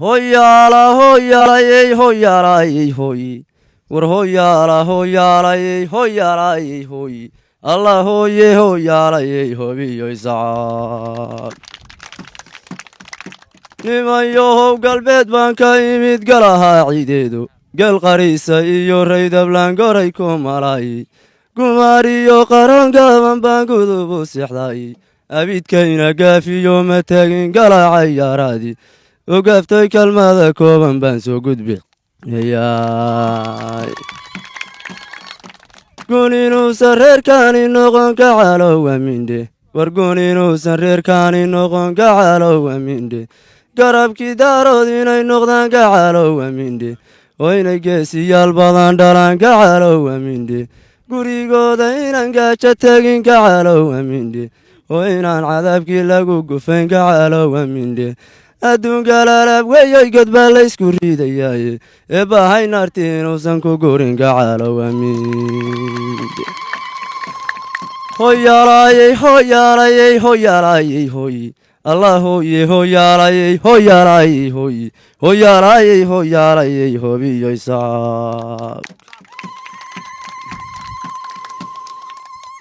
hoyala hoyalay hoyalay hoy war hoyala hoyalay hoyalay hoy allah hoye hoyalay hobiyo isaaq nimanyow galbeed baan ka imid galahaa ciideedu gal qariisa iyo raydablaan goray ku malay gumaariyo qaroon gaaban baan gudubu sexday abidkayna gaafiyo ma tagin galaacay yaaraadii ogaaftay kalmada kooban baan soo gudbi gun inuusan reerkaani noqon gacalowa mindhe war gun inuusan reerkaani noqon gacalowa mindhe garabkii daarood inay noqdaan gacalowa mindhe oo inay geesiyaal badan dhalaan gacalowa mindhe gurigooda inaan gaajo tegin gacalowa mindhe oo inaan cadaabkii lagu gufayn gacalowa mindhe adduunkalaalaab weyoy god baa laysku riidayaaye ee bahay naarti inuusan ku gurin gacalowa mindhe hoyaalayey hoyaalayey hoyaalayey hoy allah hoye hoyaalayey hoyaalayey hoy hoyaalayey hoyaalayey hobiyo isaaq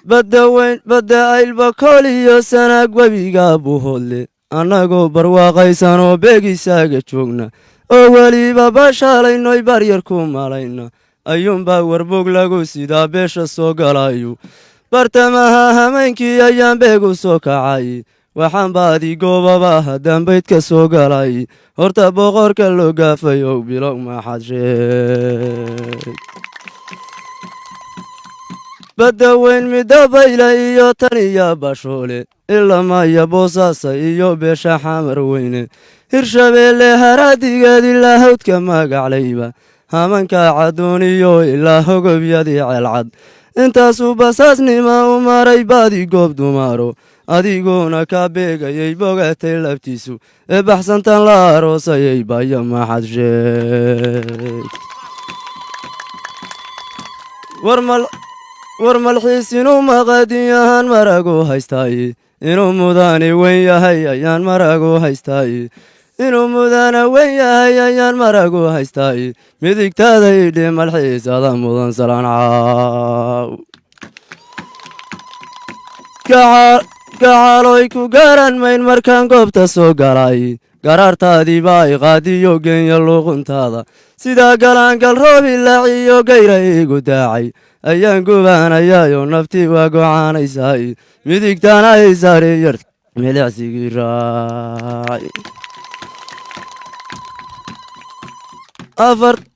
badda aylbakool iyo sanaag webiga buuhoodle annagoo barwaaqaysan oo beegisaaga joogna oo weliba bashaalaynoy baryar ku malayna ayuunbaa warbog lagu sidaa beesha soo galayu bartamaha hameenkii ayaan beegu soo kacay waxaan baadi goobaba haddaan baydka soo galay horta boqorka loo gaafay ow bilow maxad sheeg badda weyn midabayla iyo tan iyo bashoole ilamaya boosaasa iyo beesha xamar weyne hirshabeelle haraadigeed ilaa hawdka magaclayba hamanka cadooniyo ilaa hogobyadii ceelcad intaasuu basaasnima u maray baadi goob dumaaro adiguna ka beegayay bogatay labtiisu ee baxsantan la aroosayay bayo maxad sheeg war malxiis inuu maqadin yahaan maragu haystaaye inuu mudane weyn yahay ayaan maragu haystaaye inuu mudane weyn yahay ayaan maragu haystaaye midigtaada idhi malxiis ada mudan salaan caaw gacaloy ku garan mayn markaan goobta soo galay garaartaadii baa i qaadiyo geenya luuquntaada sidaa galaangal roob ilaaciyo gayra iigu daacay ayaan gubaanayaayo naftii waa gocaanaysaay midigtaana ay saari yar milicsigii raay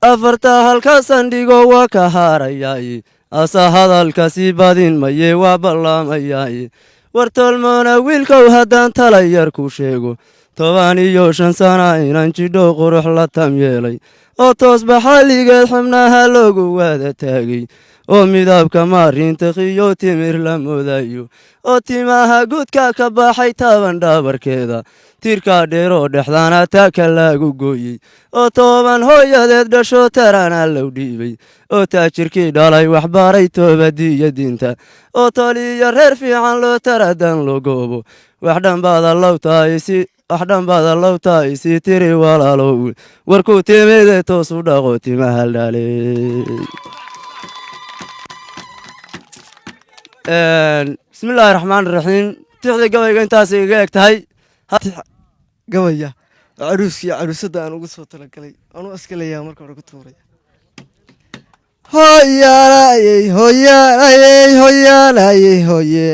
afartaa halkaasan dhigo waa ka haarayaay asa hadalka sii badin maye waa ballaamayaay war tolmoona wiilkow haddaan talay yar ku sheego 15 sana inaan jidho qurux la tam yeelay oo toos baxaligeed xubnaha loogu wada taagay oo midabka maarintaqiyo timir la moodayo oo timaha gudka ka baxay taban dhaabarkeeda tirka dheeroo dhexdaana taaka lagu gooyey oo tooban hooyadeed dhasho tarana loo dhiibay oo taajirkii dhalay waxbaray toobadiiyo diinta oo toliyo reer fiican loo taradan loo goobo wax dhanbaada lowtaay si tiri walaalow warkuu timide toos u dhaqo timaha dhaaley bismillaahi raxmaan raxiim tixda gabayga intaas iga eg tahay gabaya caruuskii caruusada aan ugu soo talagalay anuu askalayaa marka hore ku tuuray hoyaalayey hoyaalayey hoyaalayey hoye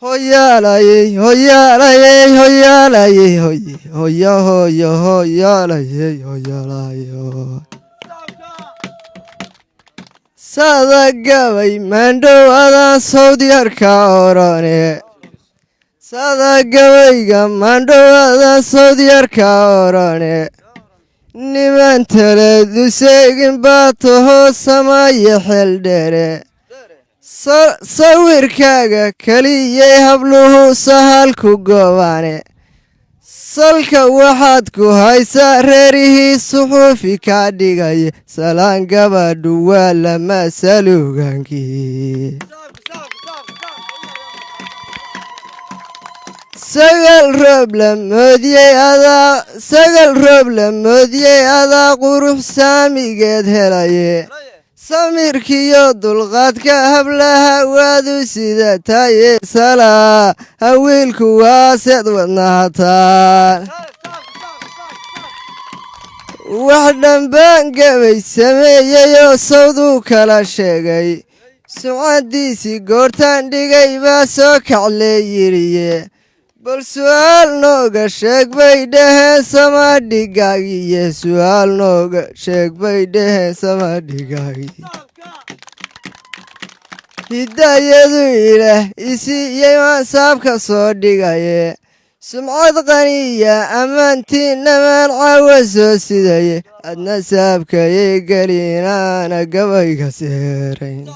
hoyaalayey hoyaalayey hoyaalayey hoye hoya hoyo hoyaalayey hoyaalayo sada gabay maandhow adaan sawdyarka orane sada gabayga maandhow adaan sawdyarka orane niman teleedu seegin baa tahoo samaaye xeeldheere sawirkaaga keliyay habluhu sahalku gobaane salka waxaad ku haysaa reerihii suxuufi kaa dhigaya salaan gabadhu waa lama salugaankii sagal roob la moodiyey adaa qurux saamigeed helaye samirkiyo dulqaadka hablaha waadu sidataye salaa hawiilku waaseed wadnahataan wax dhanbaan gabay sameeyeyoo sawduu kala sheegay sumcaddiisii goortaan dhigay baa soo kaclee yidhiye bal su'aal nooga sheeg bay dhaheen samadhigaagiye su'aal nooga sheeg bay dhaheen samadhigaagii hidaayadu ilaah isiiyey waan saabka soo dhigaye sumcad qaniya ammaantiinnamaan caawa soo sidaye adna saabkayay gelinaana gabayga seerayn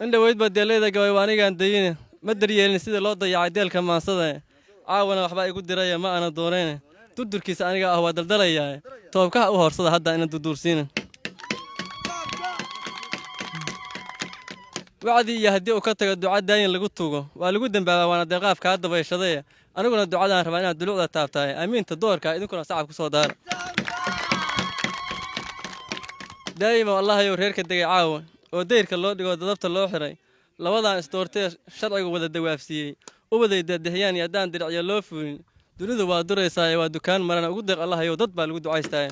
indhaweyd baa deelayda gabay waa anigaan dayine ma daryeelin sida loo dayacay deelka maansada caawana waxbaa igu diraya ma ana doonayne durdurkiisa aniga ah waa daldalayaa toobkaha u horsada hadda ina durduursiina wacdii iyo haddii uu ka tago duca daayin lagu tugo waa lagu dembaabaa waana deeqaafka hadda bayshaday aniguna ducadaan rabaa inaad dulucda taabtahay amiinta doorka idinkuna sacab ku soo daara daa'ima allahayow reerka degay caawa oo dayrka loo dhigo dadabta loo xiray labadan isdoortee sharcigu wada dawaafsiiyey u waday daadexyaan iyo haddaan diricyo loo fulin dunidu waa duraysaa waa dukaan marana ugu deeq allahayow dad baa lagu ducaystaa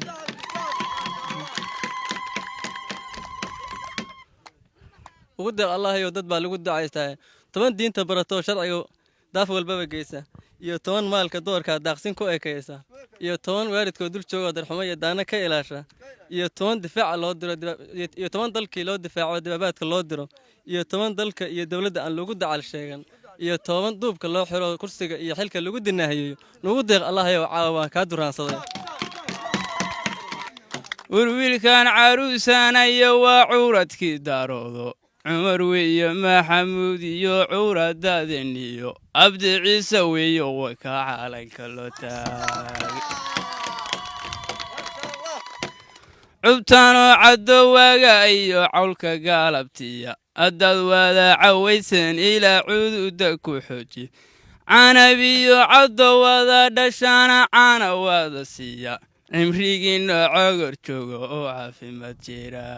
ugu deeq allahayow dad baa lagu ducaystaa 10 diinta barato sharciga daaf walbaba geysa iyo 10 maalka doorka daaqsin ku ekaysa iyo 10 waalidkood dul jooga darxumo iyo daana ka ilaasha iyo 10 difaac loo diro iyo 10 dalkii loo difaaco dibabaadka loo diro iyo 10 dalka iyo dawladda aan lagu dacal sheegan iyo 10 duubka loo xiro kursiga iyo xilka lagu dinaahiyo lagu deeq allahayow caawa ka duraansaday wiilkan caruusanayo waa curadkii daaroodo عمر ويا محمود يو عورة دادنيو عبد عيسى ويو وكا على كلوتاي عبتانو عدو وغايو عولك قالبتيا أدد وذا عويسن إلى عدودك وحجي عانا بيو عدو وذا دشانا عانا وذا سيا عمريقين عقر جوغو عافي مجيرا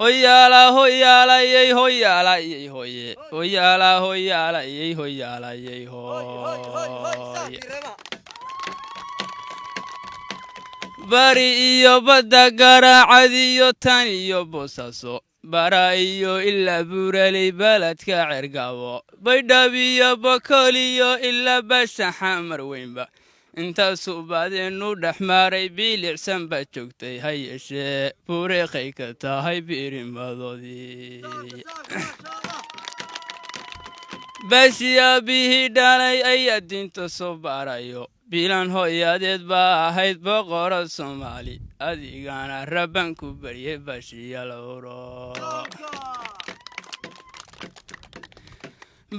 hoyala hoyala yey hoyala yey hoye hoyala hoyala yey hoyala yey hoye bari iyo badda garaacad iyo tan iyo boosaso bara iyo ilaa buuraley baladka cergabo baydhab iyo bokol iyo ilaa basha xamar weynba intaasuu baadeenu dhexmaaray biilicsan baa joogtay ha yeeshee buureeqay ka tahay biirimadoodii baashiya bihii dhalay ayaa diinta soo baarayo biilan hooyadeed baa ahayd boqora soomaali adigana rabban ku baryay baashiya lowro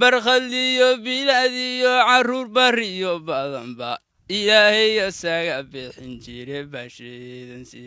barkhadiyo bilaadiyo carruur bariyo badanba ilaahay asaga bixin jiray baashiidansi